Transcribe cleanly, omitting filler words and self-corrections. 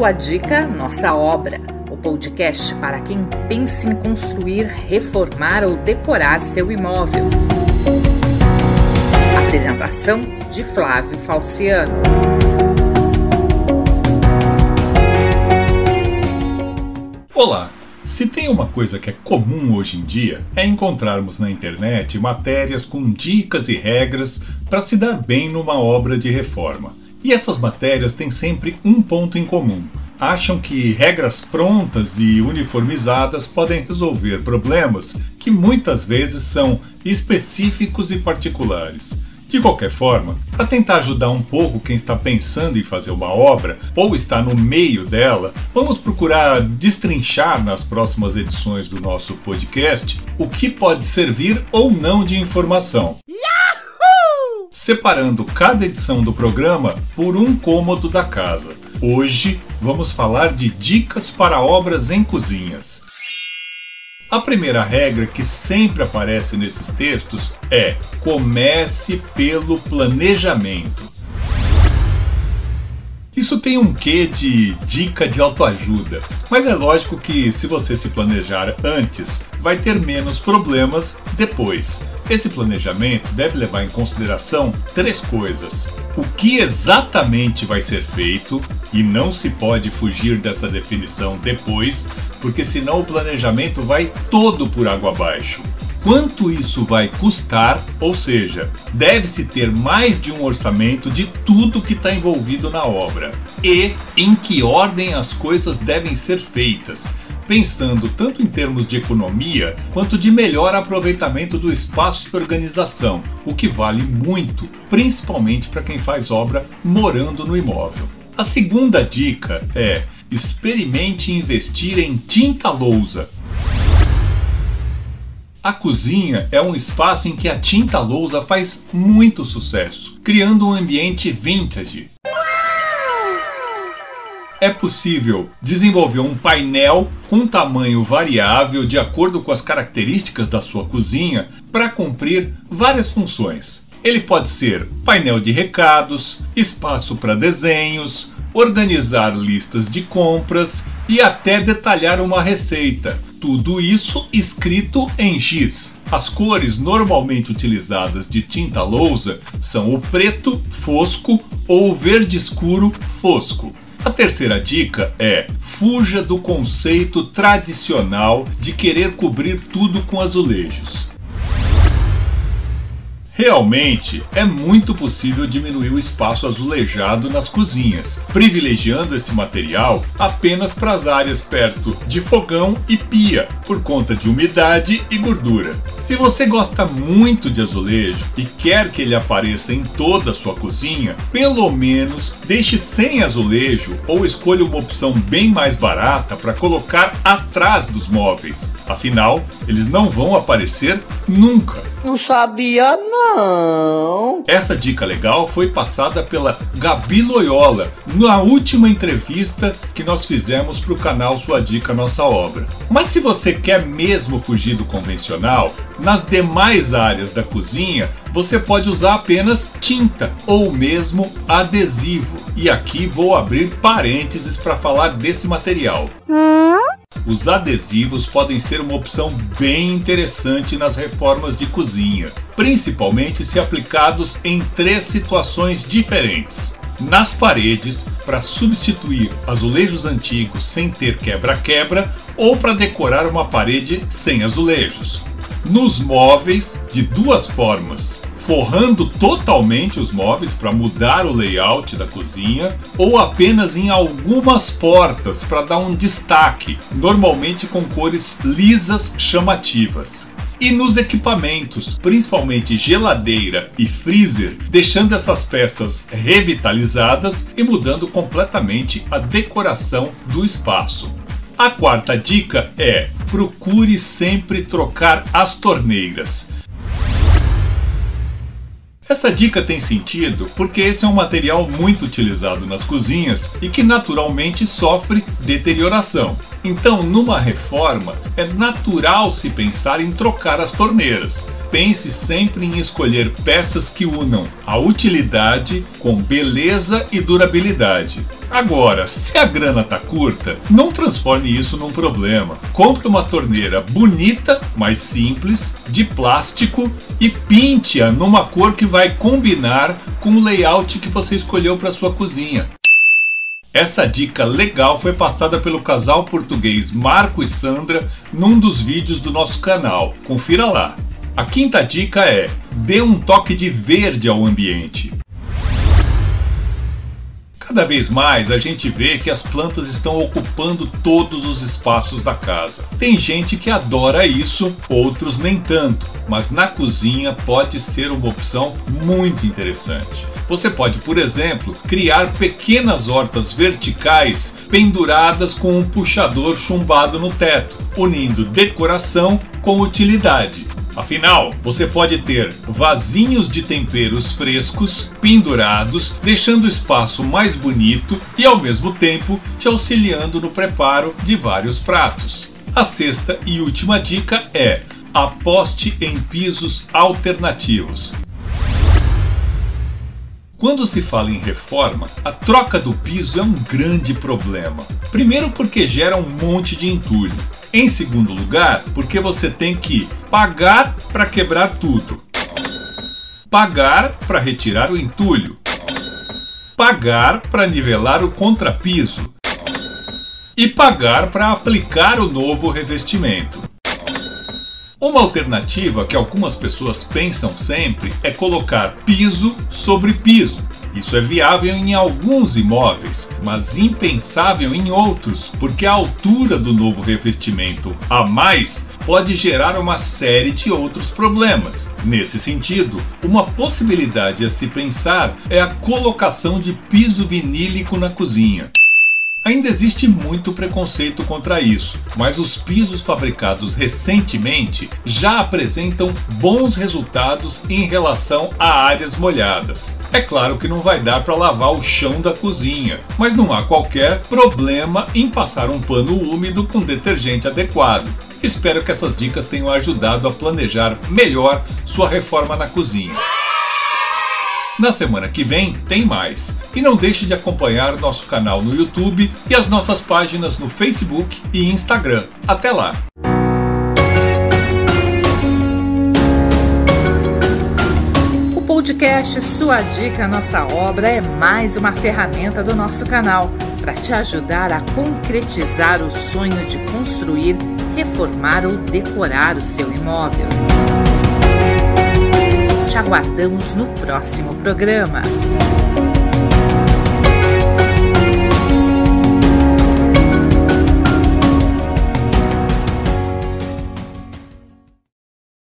Sua dica, nossa obra. O podcast para quem pensa em construir, reformar ou decorar seu imóvel. Apresentação de Flávio Falciano. Olá! Se tem uma coisa que é comum hoje em dia, é encontrarmos na internet matérias com dicas e regras para se dar bem numa obra de reforma. E essas matérias têm sempre um ponto em comum. Acham que regras prontas e uniformizadas podem resolver problemas que muitas vezes são específicos e particulares. De qualquer forma, para tentar ajudar um pouco quem está pensando em fazer uma obra ou está no meio dela, vamos procurar destrinchar nas próximas edições do nosso podcast o que pode servir ou não de informação. Yahoo! Separando cada edição do programa por um cômodo da casa. Hoje vamos falar de dicas para obras em cozinhas. A primeira regra que sempre aparece nesses textos é: comece pelo planejamento. Isso tem um quê de dica de autoajuda, mas é lógico que se você se planejar antes, vai ter menos problemas depois. Esse planejamento deve levar em consideração 3 coisas: o que exatamente vai ser feito, e não se pode fugir dessa definição depois, porque senão o planejamento vai todo por água abaixo. Quanto isso vai custar, ou seja, deve-se ter mais de um orçamento de tudo que está envolvido na obra. E em que ordem as coisas devem ser feitas, pensando tanto em termos de economia quanto de melhor aproveitamento do espaço e organização, o que vale muito, principalmente para quem faz obra morando no imóvel. A segunda dica é: experimente investir em tinta lousa. A cozinha é um espaço em que a tinta lousa faz muito sucesso, criando um ambiente vintage. É possível desenvolver um painel com tamanho variável de acordo com as características da sua cozinha para cumprir várias funções. Ele pode ser painel de recados, espaço para desenhos, organizar listas de compras e até detalhar uma receita. Tudo isso escrito em giz. As cores normalmente utilizadas de tinta lousa são o preto fosco ou o verde escuro fosco. A terceira dica é: fuja do conceito tradicional de querer cobrir tudo com azulejos. Realmente, é muito possível diminuir o espaço azulejado nas cozinhas, privilegiando esse material apenas para as áreas perto de fogão e pia, por conta de umidade e gordura. Se você gosta muito de azulejo e quer que ele apareça em toda a sua cozinha, pelo menos deixe sem azulejo ou escolha uma opção bem mais barata para colocar atrás dos móveis. Afinal, eles não vão aparecer nunca. Não sabia não. Essa dica legal foi passada pela Gabi Loyola na última entrevista que nós fizemos para o canal Sua Dica Nossa Obra. Mas se você quer mesmo fugir do convencional, nas demais áreas da cozinha você pode usar apenas tinta ou mesmo adesivo. E aqui vou abrir parênteses para falar desse material. Os adesivos podem ser uma opção bem interessante nas reformas de cozinha, principalmente se aplicados em 3 situações diferentes. Nas paredes, para substituir azulejos antigos sem ter quebra-quebra, ou para decorar uma parede sem azulejos. Nos móveis, de 2 formas: forrando totalmente os móveis para mudar o layout da cozinha, ou apenas em algumas portas para dar um destaque, normalmente com cores lisas chamativas. E nos equipamentos, principalmente geladeira e freezer, deixando essas peças revitalizadas e mudando completamente a decoração do espaço. A quarta dica é: procure sempre trocar as torneiras. Essa dica tem sentido porque esse é um material muito utilizado nas cozinhas e que naturalmente sofre deterioração. Então, numa reforma, é natural se pensar em trocar as torneiras. Pense sempre em escolher peças que unam a utilidade com beleza e durabilidade. Agora, se a grana está curta, não transforme isso num problema. Compre uma torneira bonita, mas simples, de plástico e pinte-a numa cor que vai combinar com o layout que você escolheu para sua cozinha. Essa dica legal foi passada pelo casal português Marco e Sandra num dos vídeos do nosso canal. Confira lá. A quinta dica é: dê um toque de verde ao ambiente. Cada vez mais a gente vê que as plantas estão ocupando todos os espaços da casa. Tem gente que adora isso, outros nem tanto, mas na cozinha pode ser uma opção muito interessante. Você pode, por exemplo, criar pequenas hortas verticais penduradas com um puxador chumbado no teto, unindo decoração com utilidade. Afinal, você pode ter vasinhos de temperos frescos pendurados, deixando o espaço mais bonito e ao mesmo tempo te auxiliando no preparo de vários pratos. A sexta e última dica é: aposte em pisos alternativos. Quando se fala em reforma, a troca do piso é um grande problema. Primeiro, porque gera um monte de entulho. Em segundo lugar, porque você tem que pagar para quebrar tudo, pagar para retirar o entulho, pagar para nivelar o contrapiso e pagar para aplicar o novo revestimento. Uma alternativa que algumas pessoas pensam sempre é colocar piso sobre piso. Isso é viável em alguns imóveis, mas impensável em outros, porque a altura do novo revestimento a mais pode gerar uma série de outros problemas. Nesse sentido, uma possibilidade a se pensar é a colocação de piso vinílico na cozinha. Ainda existe muito preconceito contra isso, mas os pisos fabricados recentemente já apresentam bons resultados em relação a áreas molhadas. É claro que não vai dar para lavar o chão da cozinha, mas não há qualquer problema em passar um pano úmido com detergente adequado. Espero que essas dicas tenham ajudado a planejar melhor sua reforma na cozinha. Na semana que vem tem mais. E não deixe de acompanhar nosso canal no YouTube e as nossas páginas no Facebook e Instagram. Até lá! O podcast Sua Dica Nossa Obra é mais uma ferramenta do nosso canal para te ajudar a concretizar o sonho de construir, reformar ou decorar o seu imóvel. Te aguardamos no próximo programa.